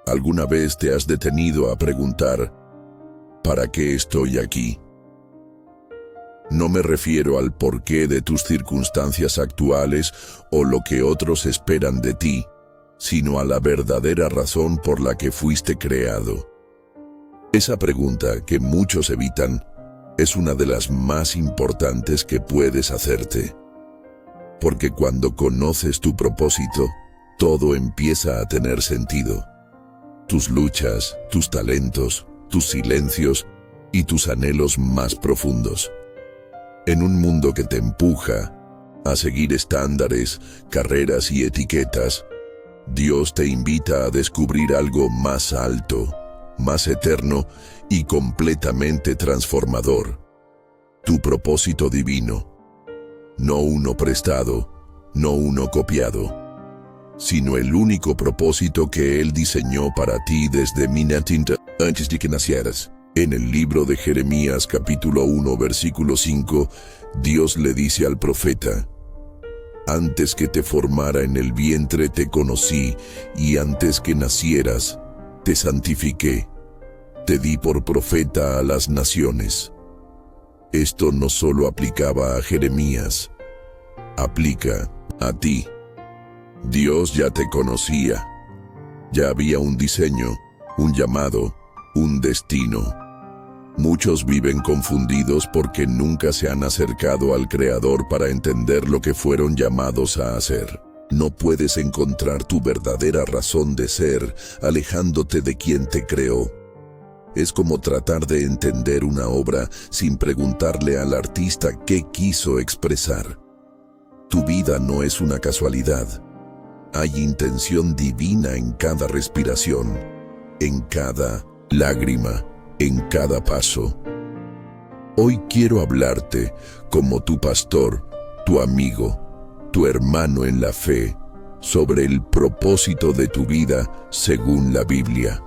¿Alguna vez te has detenido a preguntar, ¿para qué estoy aquí? No me refiero al porqué de tus circunstancias actuales o lo que otros esperan de ti, sino a la verdadera razón por la que fuiste creado. Esa pregunta que muchos evitan es una de las más importantes que puedes hacerte. Porque cuando conoces tu propósito, todo empieza a tener sentido. Tus luchas, tus talentos, tus silencios y tus anhelos más profundos. En un mundo que te empuja a seguir estándares, carreras y etiquetas, Dios te invita a descubrir algo más alto, más eterno y completamente transformador. Tu propósito divino. No uno prestado, no uno copiado, sino el único propósito que Él diseñó para ti desde antes de que nacieras. En el libro de Jeremías capítulo 1 versículo 5, Dios le dice al profeta: antes que te formara en el vientre te conocí, y antes que nacieras te santifiqué. Te di por profeta a las naciones. Esto no solo aplicaba a Jeremías, aplica a ti. Dios ya te conocía. Ya había un diseño, un llamado, un destino. Muchos viven confundidos porque nunca se han acercado al Creador para entender lo que fueron llamados a hacer. No puedes encontrar tu verdadera razón de ser alejándote de quien te creó. Es como tratar de entender una obra sin preguntarle al artista qué quiso expresar. Tu vida no es una casualidad. Hay intención divina en cada respiración, en cada lágrima, en cada paso. Hoy quiero hablarte como tu pastor, tu amigo, tu hermano en la fe, sobre el propósito de tu vida según la Biblia.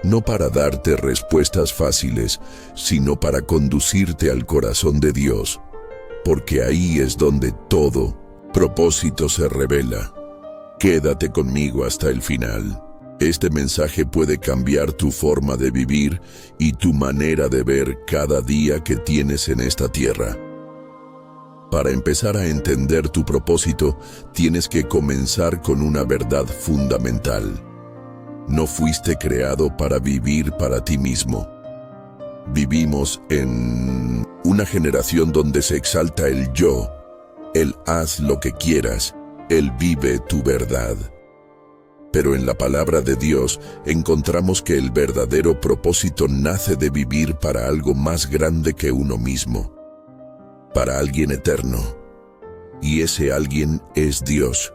No para darte respuestas fáciles, sino para conducirte al corazón de Dios, porque ahí es donde todo propósito se revela. Quédate conmigo hasta el final. Este mensaje puede cambiar tu forma de vivir y tu manera de ver cada día que tienes en esta tierra. Para empezar a entender tu propósito, tienes que comenzar con una verdad fundamental. No fuiste creado para vivir para ti mismo. Vivimos en una generación donde se exalta el yo, el haz lo que quieras, el vive tu verdad. Pero en la palabra de Dios encontramos que el verdadero propósito nace de vivir para algo más grande que uno mismo, para alguien eterno. Y ese alguien es Dios.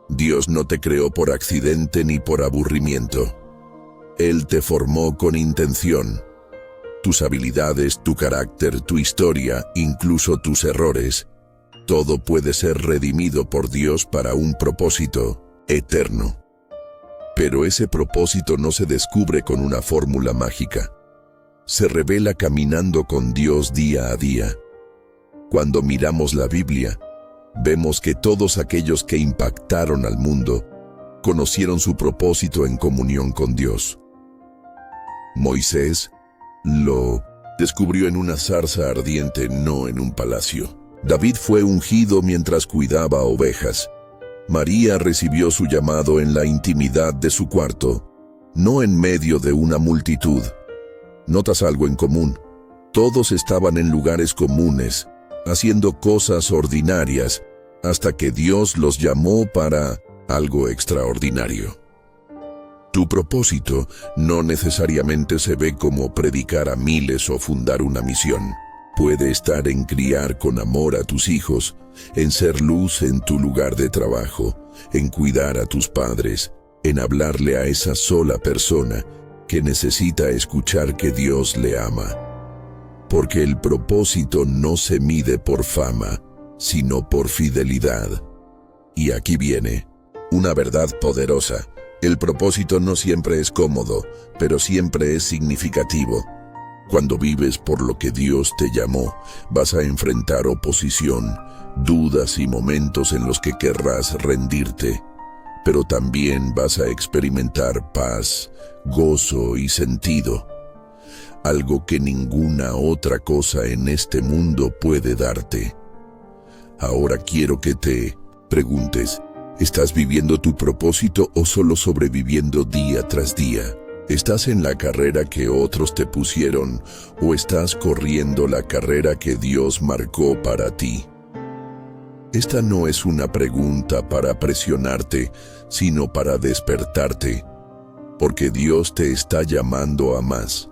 Dios no te creó por accidente ni por aburrimiento. Él te formó con intención. Tus habilidades, tu carácter, tu historia, incluso tus errores, todo puede ser redimido por Dios para un propósito eterno. Pero ese propósito no se descubre con una fórmula mágica. Se revela caminando con Dios día a día. Cuando miramos la Biblia, vemos que todos aquellos que impactaron al mundo conocieron su propósito en comunión con Dios. Moisés lo descubrió en una zarza ardiente, no en un palacio. David fue ungido mientras cuidaba ovejas. María recibió su llamado en la intimidad de su cuarto, no en medio de una multitud. ¿Notas algo en común? Todos estaban en lugares comunes, haciendo cosas ordinarias, hasta que Dios los llamó para algo extraordinario. Tu propósito no necesariamente se ve como predicar a miles o fundar una misión. Puede estar en criar con amor a tus hijos, en ser luz en tu lugar de trabajo, en cuidar a tus padres, en hablarle a esa sola persona que necesita escuchar que Dios le ama. Porque el propósito no se mide por fama, sino por fidelidad. Y aquí viene una verdad poderosa. El propósito no siempre es cómodo, pero siempre es significativo. Cuando vives por lo que Dios te llamó, vas a enfrentar oposición, dudas y momentos en los que querrás rendirte. pero también vas a experimentar paz, gozo y sentido, algo que ninguna otra cosa en este mundo puede darte. Ahora quiero que te preguntes, ¿estás viviendo tu propósito o solo sobreviviendo día tras día? ¿Estás en la carrera que otros te pusieron o estás corriendo la carrera que Dios marcó para ti? Esta no es una pregunta para presionarte, sino para despertarte, porque Dios te está llamando a más,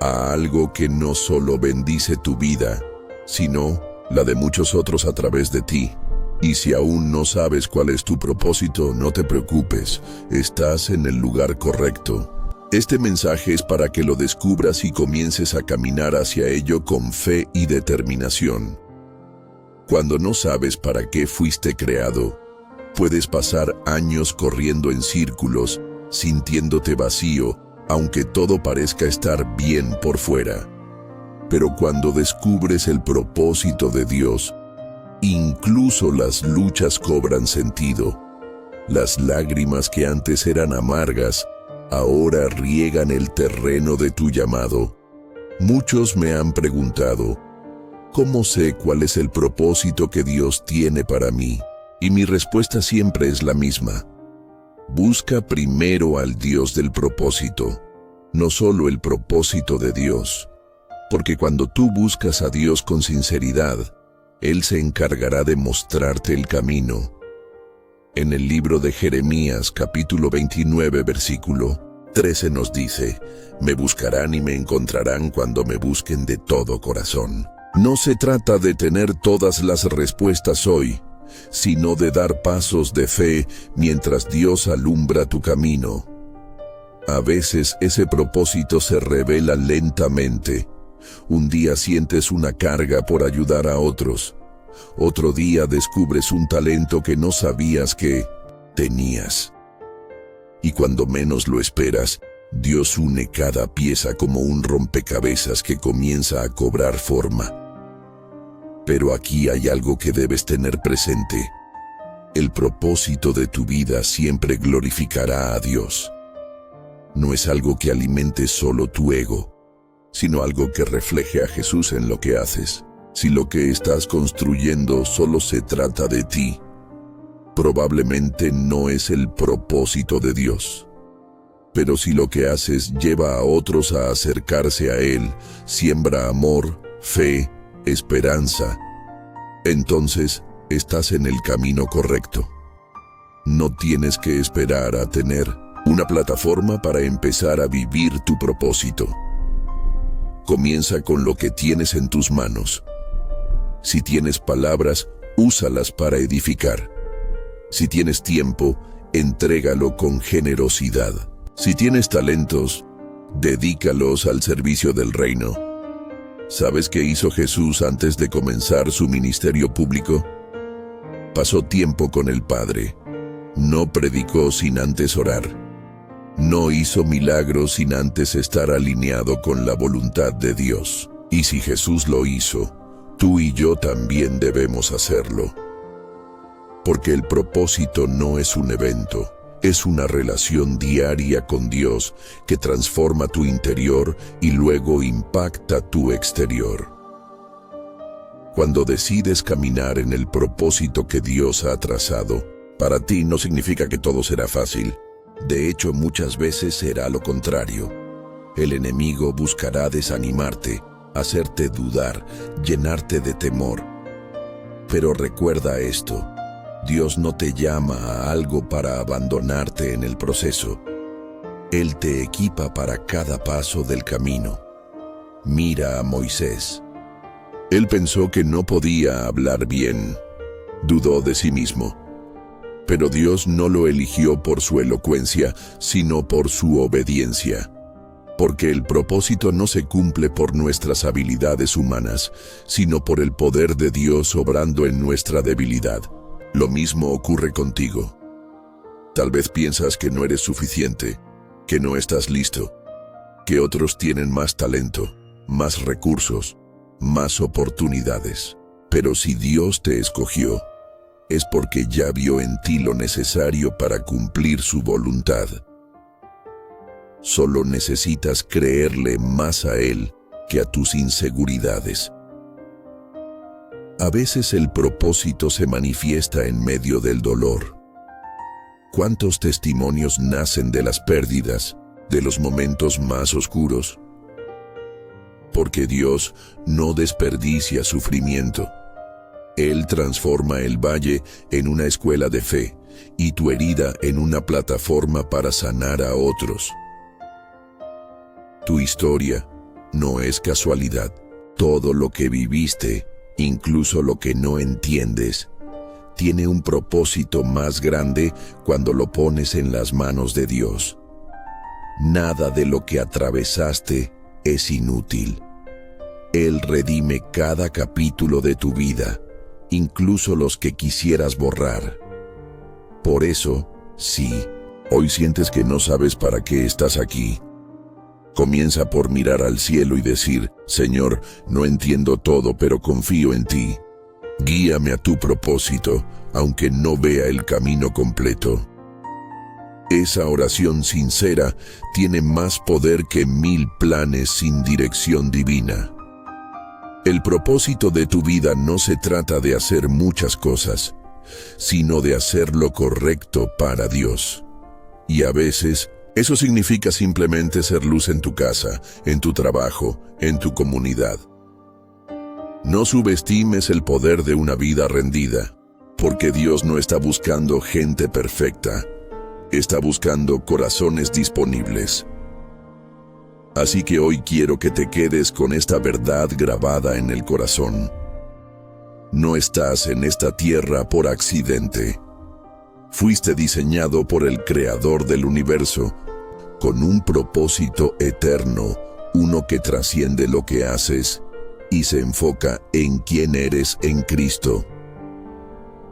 a algo que no solo bendice tu vida, sino la de muchos otros a través de ti. Y si aún no sabes cuál es tu propósito, no te preocupes, estás en el lugar correcto. Este mensaje es para que lo descubras y comiences a caminar hacia ello con fe y determinación. Cuando no sabes para qué fuiste creado, puedes pasar años corriendo en círculos, sintiéndote vacío, aunque todo parezca estar bien por fuera. Pero cuando descubres el propósito de Dios, incluso las luchas cobran sentido. Las lágrimas que antes eran amargas, ahora riegan el terreno de tu llamado. Muchos me han preguntado, ¿cómo sé cuál es el propósito que Dios tiene para mí? Y mi respuesta siempre es la misma. Busca primero al Dios del propósito, no solo el propósito de Dios. Porque cuando tú buscas a Dios con sinceridad, Él se encargará de mostrarte el camino. En el libro de Jeremías, capítulo 29, versículo 13 nos dice, «Me buscarán y me encontrarán cuando me busquen de todo corazón». No se trata de tener todas las respuestas hoy, sino de dar pasos de fe mientras Dios alumbra tu camino. A veces ese propósito se revela lentamente. Un día sientes una carga por ayudar a otros. Otro día descubres un talento que no sabías que tenías. Y cuando menos lo esperas, Dios une cada pieza como un rompecabezas que comienza a cobrar forma. Pero aquí hay algo que debes tener presente. El propósito de tu vida siempre glorificará a Dios. No es algo que alimente solo tu ego, sino algo que refleje a Jesús en lo que haces. Si lo que estás construyendo solo se trata de ti, probablemente no es el propósito de Dios. Pero si lo que haces lleva a otros a acercarse a Él, siembra amor, fe, esperanza, entonces estás en el camino correcto. No tienes que esperar a tener una plataforma para empezar a vivir tu propósito. Comienza con lo que tienes en tus manos. Si tienes palabras, úsalas para edificar. Si tienes tiempo, entrégalo con generosidad. Si tienes talentos, dedícalos al servicio del reino. ¿Sabes qué hizo Jesús antes de comenzar su ministerio público? Pasó tiempo con el Padre. No predicó sin antes orar. No hizo milagros sin antes estar alineado con la voluntad de Dios. Y si Jesús lo hizo, tú y yo también debemos hacerlo. Porque el propósito no es un evento, es una relación diaria con Dios que transforma tu interior y luego impacta tu exterior. Cuando decides caminar en el propósito que Dios ha trazado, para ti no significa que todo será fácil. De hecho, muchas veces será lo contrario. El enemigo buscará desanimarte, hacerte dudar, llenarte de temor. Pero recuerda esto. Dios no te llama a algo para abandonarte en el proceso. Él te equipa para cada paso del camino. Mira a Moisés. Él pensó que no podía hablar bien. Dudó de sí mismo. Pero Dios no lo eligió por su elocuencia, sino por su obediencia. Porque el propósito no se cumple por nuestras habilidades humanas, sino por el poder de Dios obrando en nuestra debilidad. Lo mismo ocurre contigo. Tal vez piensas que no eres suficiente, que no estás listo, que otros tienen más talento, más recursos, más oportunidades. Pero si Dios te escogió, es porque ya vio en ti lo necesario para cumplir su voluntad. Solo necesitas creerle más a Él que a tus inseguridades. A veces el propósito se manifiesta en medio del dolor. ¿Cuántos testimonios nacen de las pérdidas, de los momentos más oscuros? Porque Dios no desperdicia sufrimiento. Él transforma el valle en una escuela de fe y tu herida en una plataforma para sanar a otros. Tu historia no es casualidad. Todo lo que viviste, incluso lo que no entiendes, tiene un propósito más grande cuando lo pones en las manos de Dios. Nada de lo que atravesaste es inútil. Él redime cada capítulo de tu vida, incluso los que quisieras borrar. Por eso, sí, hoy sientes que no sabes para qué estás aquí. Comienza por mirar al cielo y decir: Señor, no entiendo todo, pero confío en ti. Guíame a tu propósito, aunque no vea el camino completo. Esa oración sincera tiene más poder que 1000 planes sin dirección divina. El propósito de tu vida no se trata de hacer muchas cosas, sino de hacer lo correcto para Dios. Y a veces, eso significa simplemente ser luz en tu casa, en tu trabajo, en tu comunidad. No subestimes el poder de una vida rendida, porque Dios no está buscando gente perfecta, está buscando corazones disponibles. Así que hoy quiero que te quedes con esta verdad grabada en el corazón. No estás en esta tierra por accidente. Fuiste diseñado por el Creador del universo, con un propósito eterno, uno que trasciende lo que haces y se enfoca en quién eres en Cristo.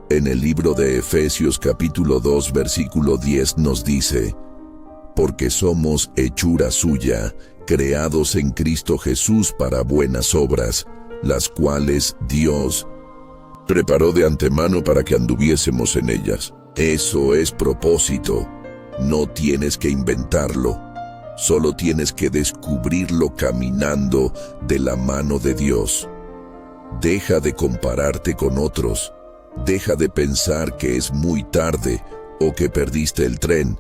En el libro de Efesios capítulo 2 versículo 10 nos dice: porque somos hechura suya, creados en Cristo Jesús para buenas obras, las cuales Dios preparó de antemano para que anduviésemos en ellas. Eso es propósito. No tienes que inventarlo, solo tienes que descubrirlo caminando de la mano de Dios. Deja de compararte con otros, deja de pensar que es muy tarde o que perdiste el tren.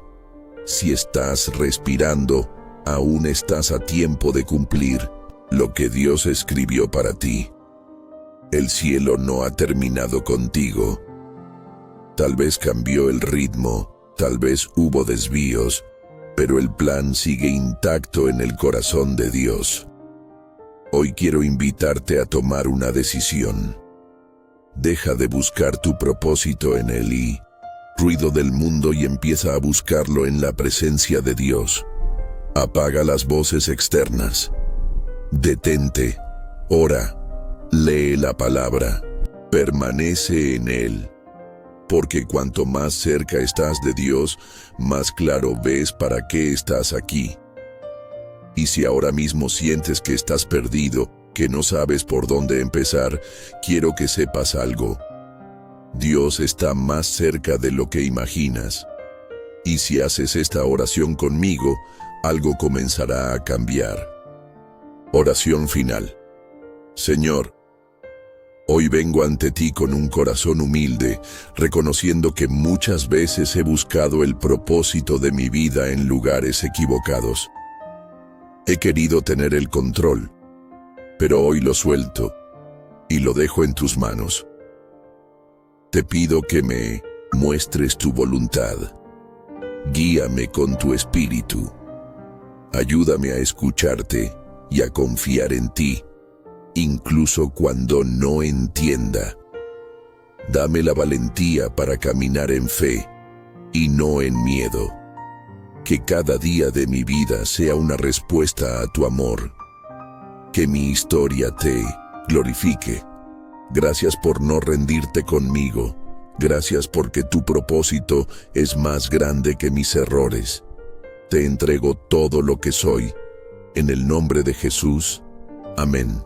Si estás respirando, aún estás a tiempo de cumplir lo que Dios escribió para ti. El cielo no ha terminado contigo. Tal vez cambió el ritmo, tal vez hubo desvíos, pero el plan sigue intacto en el corazón de Dios. Hoy quiero invitarte a tomar una decisión. Deja de buscar tu propósito en el ruido del mundo y empieza a buscarlo en la presencia de Dios. Apaga las voces externas. Detente, ora, lee la palabra, permanece en Él. Porque cuanto más cerca estás de Dios, más claro ves para qué estás aquí. Y si ahora mismo sientes que estás perdido, que no sabes por dónde empezar, quiero que sepas algo. Dios está más cerca de lo que imaginas. Y si haces esta oración conmigo, algo comenzará a cambiar. Oración final. Señor, hoy vengo ante ti con un corazón humilde, reconociendo que muchas veces he buscado el propósito de mi vida en lugares equivocados. He querido tener el control, pero hoy lo suelto y lo dejo en tus manos. Te pido que me muestres tu voluntad. Guíame con tu espíritu. Ayúdame a escucharte y a confiar en ti, incluso cuando no entienda. Dame la valentía para caminar en fe y no en miedo. Que cada día de mi vida sea una respuesta a tu amor. Que mi historia te glorifique. Gracias por no rendirte conmigo. Gracias porque tu propósito es más grande que mis errores. Te entrego todo lo que soy. En el nombre de Jesús. Amén.